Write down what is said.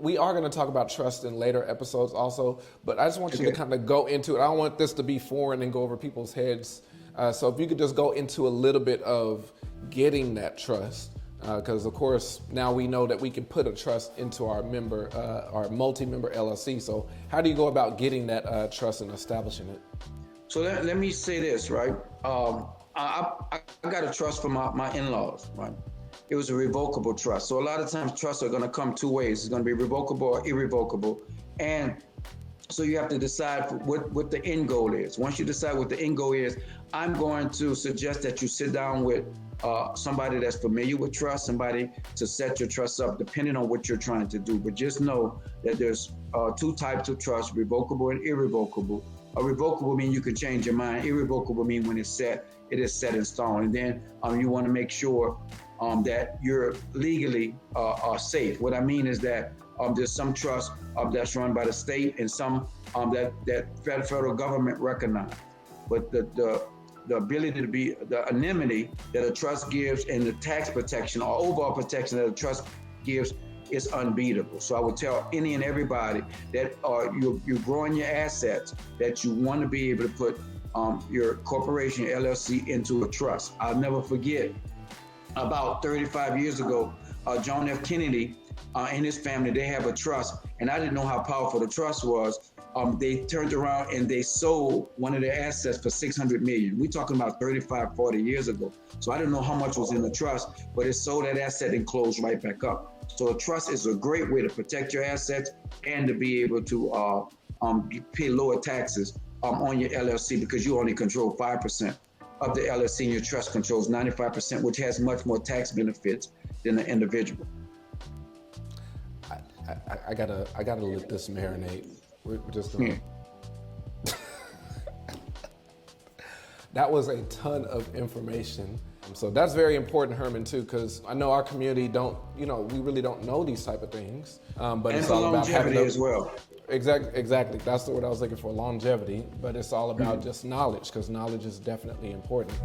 we are going to talk about trust in later episodes also, but I just want you to kind of go into it. I don't want this to be foreign and go over people's heads. So if you could just go into a little bit of getting that trust, because of course now we know that we can put a trust into our multi-member LLC. So how do you go about getting that trust and establishing it? So let me say this, right? I got a trust for my in-laws, right? It was a revocable trust. So a lot of times trusts are going to come two ways. It's going to be revocable or irrevocable. And so you have to decide what the end goal is. Once you decide what the end goal is, I'm going to suggest that you sit down with somebody that's familiar with trust, somebody to set your trust up, depending on what you're trying to do. But just know that there's two types of trust, revocable and irrevocable. A revocable means you can change your mind. Irrevocable means when it's set, it is set in stone. And then you want to make sure that you're legally safe. What I mean is that there's some trust that's run by the state and some that federal government recognize. But the ability to be, the anonymity that a trust gives and the tax protection or overall protection that a trust gives is unbeatable. So I would tell any and everybody that you're growing your assets, that you want to be able to put your corporation, your LLC, into a trust. I'll never forget, about 35 years ago, John F. Kennedy and his family, they have a trust, and I didn't know how powerful the trust was. They turned around and they sold one of their assets for $600 million. We're talking about 35, 40 years ago. So I didn't know how much was in the trust, but it sold that asset and closed right back up. So a trust is a great way to protect your assets and to be able to pay lower taxes on your LLC, because you only control 5% of the LLC, and your trust controls 95%, which has much more tax benefits than the individual. I gotta let this marinate. We're just gonna. That was a ton of information. So that's very important, Herman, too, because I know our community we really don't know these type of things. But and it's for all about longevity as well. Exactly. That's the word I was looking for, longevity. But it's all about just knowledge, because knowledge is definitely important.